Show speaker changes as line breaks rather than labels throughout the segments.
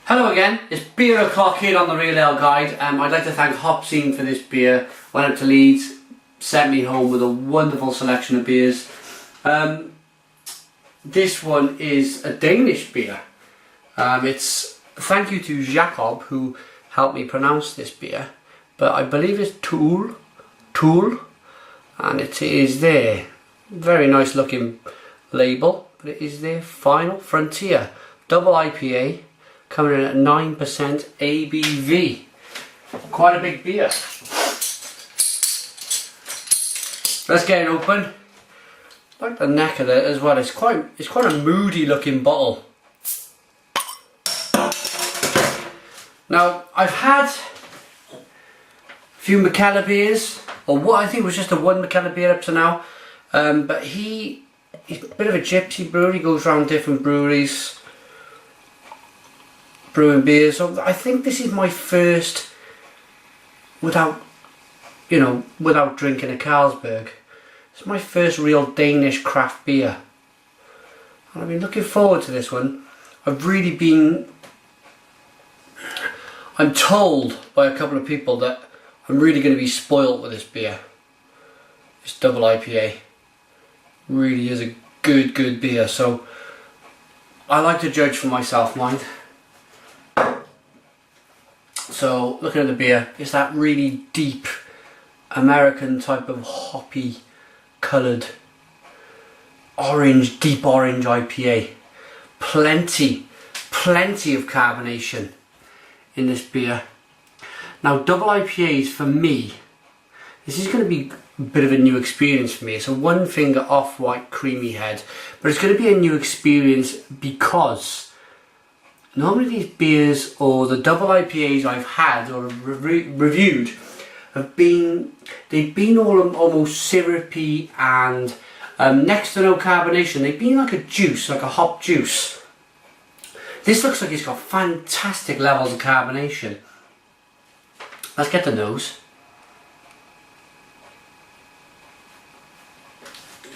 Hello again, it's beer o'clock here on the Real Ale Guide. I'd like to thank Hopscene for this beer. Went up to Leeds, sent me home with a wonderful selection of beers. This one is a Danish beer. It's thank you to Jacob who helped me pronounce this beer, but I believe it's Tool, and it is there. Very nice looking label, but it is their Final Frontier double IPA. Coming in at 9% ABV. Quite a big beer. Let's get it open. I like the neck of it as well. It's quite a moody looking bottle. Now I've had a few McKellar beers, or what I think was just a one McKellar beer up to now. But he's a bit of a gypsy brewer. He goes around different breweries brewing beers. So I think this is my first without drinking a Carlsberg. It's my first real Danish craft beer, and I've been looking forward to this one. I'm told by a couple of people that I'm really going to be spoilt with this beer. This double IPA really is a good beer, so I like to judge for myself, mind. So looking at the beer, it's that really deep American type of hoppy coloured orange, deep orange IPA. Plenty of carbonation in this beer. Now double IPAs for me, this is going to be a bit of a new experience for me. It's a one finger off white creamy head, but it's going to be a new experience because normally these beers, or the double IPAs I've had or reviewed, they've been all almost syrupy and next to no carbonation. They've been like a juice, like a hop juice. This looks like it's got fantastic levels of carbonation. Let's get the nose.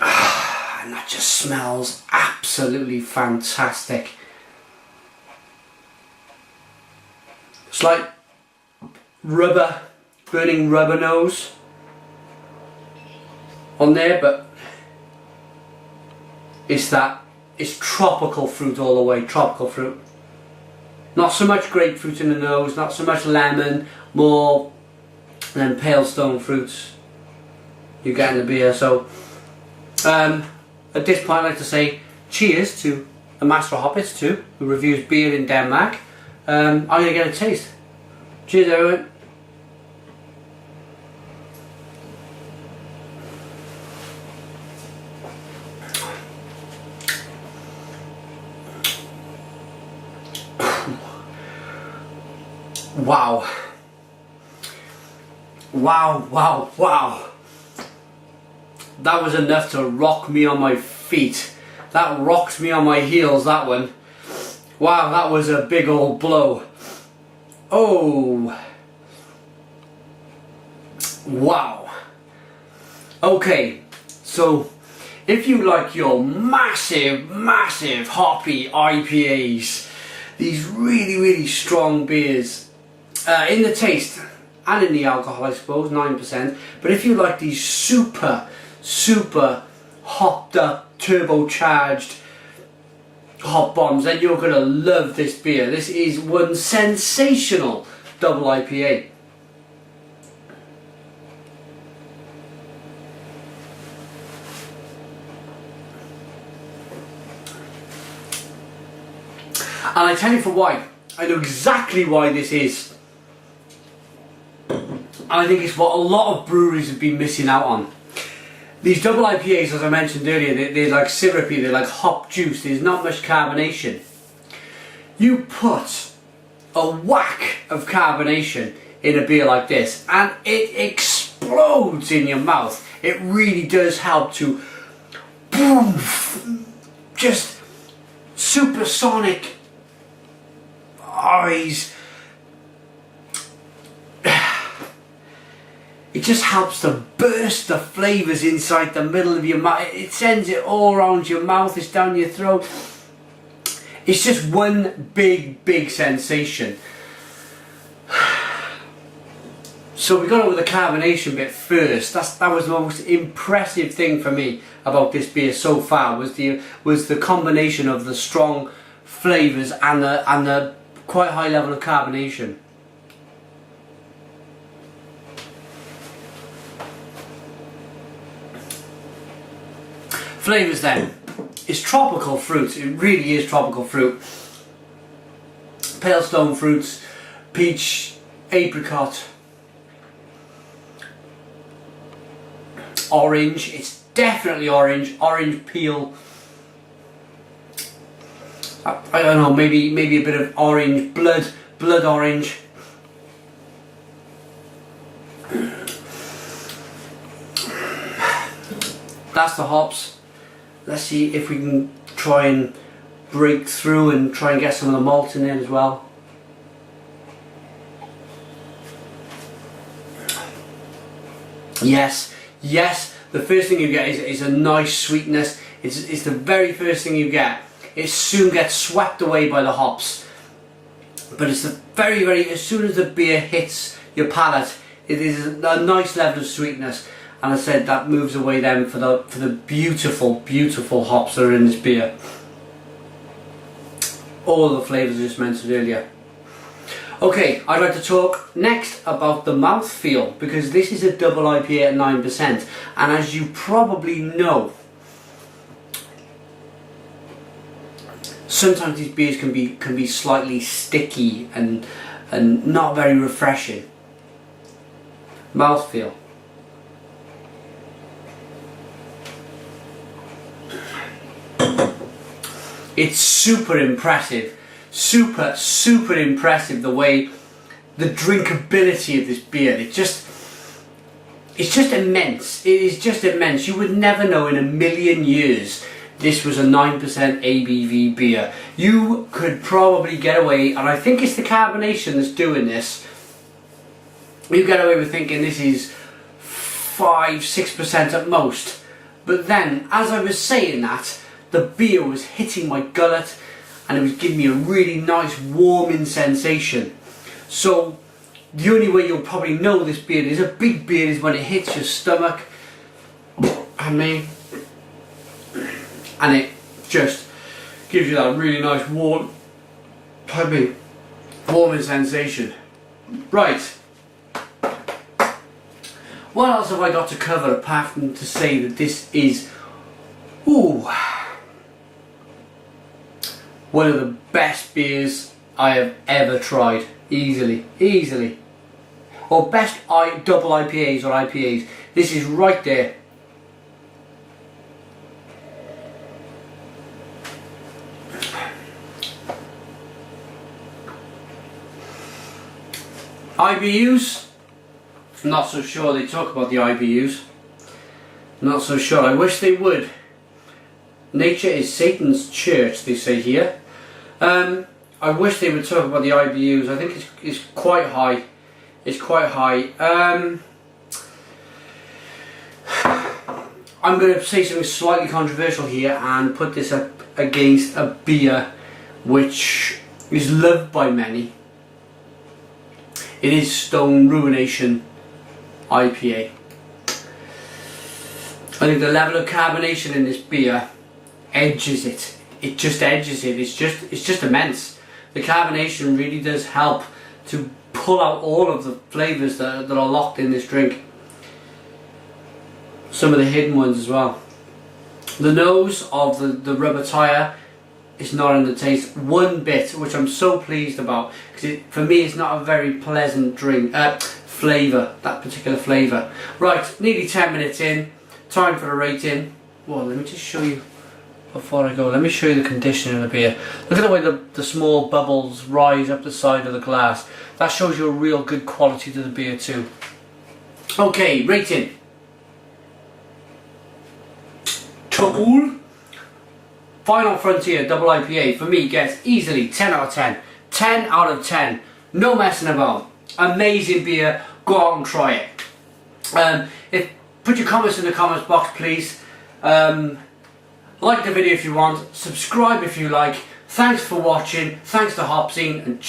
And that just smells absolutely fantastic. It's like rubber, burning rubber nose on there, but it's tropical fruit all the way, tropical fruit. Not so much grapefruit in the nose, not so much lemon, more than pale stone fruits you get in the beer. So at this point I'd like to say cheers to the Master of Hoppets too, who reviews beer in Denmark. I'm going to get a taste. Cheers everyone. Wow. That was enough to rock me on my feet. That rocked me on my heels, that one. Wow, that was a big old blow. Oh. Wow. Okay, so if you like your massive hoppy IPAs, these really strong beers, in the taste and in the alcohol I suppose, 9%, but if you like these super hopped up, turbocharged hop bombs, then you're going to love this beer. This is one sensational double IPA. And I tell you for why. I know exactly why this is. And I think it's what a lot of breweries have been missing out on. These double IPAs, as I mentioned earlier, they're like syrupy, they're like hop juice, there's not much carbonation. You put a whack of carbonation in a beer like this and it explodes in your mouth. It really does help to boom, just supersonic eyes. It just helps to burst the flavours inside the middle of your mouth. It sends it all around your mouth, it's down your throat. It's just one big sensation. So we got over the carbonation bit first. That was the most impressive thing for me about this beer so far, was the combination of the strong flavours and the quite high level of carbonation. Flavours then. It's tropical fruit. It really is tropical fruit. Pale stone fruits, peach, apricot, orange. It's definitely orange. Orange peel. I don't know. Maybe a bit of orange blood orange. That's the hops. Let's see if we can try and break through and try and get some of the malt in there as well. Yes, the first thing you get is a nice sweetness. It's the very first thing you get. It soon gets swept away by the hops. But it's the very, as soon as the beer hits your palate, it is a nice level of sweetness. And I said that moves away then for the beautiful hops that are in this beer. All the flavours I just mentioned earlier. Okay, I'd like to talk next about the mouthfeel, because this is a double IPA at 9%, and as you probably know, sometimes these beers can be slightly sticky and not very refreshing. Mouthfeel. It's super impressive, super impressive, the way, the drinkability of this beer. It's just immense. It is just immense. You would never know in a million years this was a 9% ABV beer. You could probably get away, and I think it's the carbonation that's doing this, you get away with thinking this is 5-6% at most. But then, as I was saying that, the beer was hitting my gullet and it was giving me a really nice warming sensation. So the only way you'll probably know this beer is a big beer is when it hits your stomach and it just gives you that really nice warming sensation. Right. What else have I got to cover apart from to say that this is one of the best beers I have ever tried, easily. Or best double IPAs or IPAs. This is right there. IBUs? Not so sure they talk about the IBUs. Not so sure. I wish they would. Nature is Satan's church, they say here. I wish they would talk about the IBUs. I think it's quite high. It's quite high. I'm going to say something slightly controversial here and put this up against a beer which is loved by many. It is Stone Ruination IPA. I think the level of carbonation in this beer edges it. It just edges it. It's just immense. The carbonation really does help to pull out all of the flavours that are locked in this drink. Some of the hidden ones as well. The nose of the rubber tyre is not in the taste one bit, which I'm so pleased about, because for me it's not a very pleasant drink flavour, that particular flavour. Right, nearly 10 minutes in, time for the rating. Well, let me just show you before I go. Let me show you the condition of the beer. Look at the way the small bubbles rise up the side of the glass. That shows you a real good quality to the beer too. Okay, rating. Tool Final Frontier Double IPA for me gets easily 10 out of 10. 10 out of 10. No messing about. Amazing beer. Go out and try it. Put your comments in the comments box, please. Like the video if you want. Subscribe if you like. Thanks for watching, thanks to Hopzine, and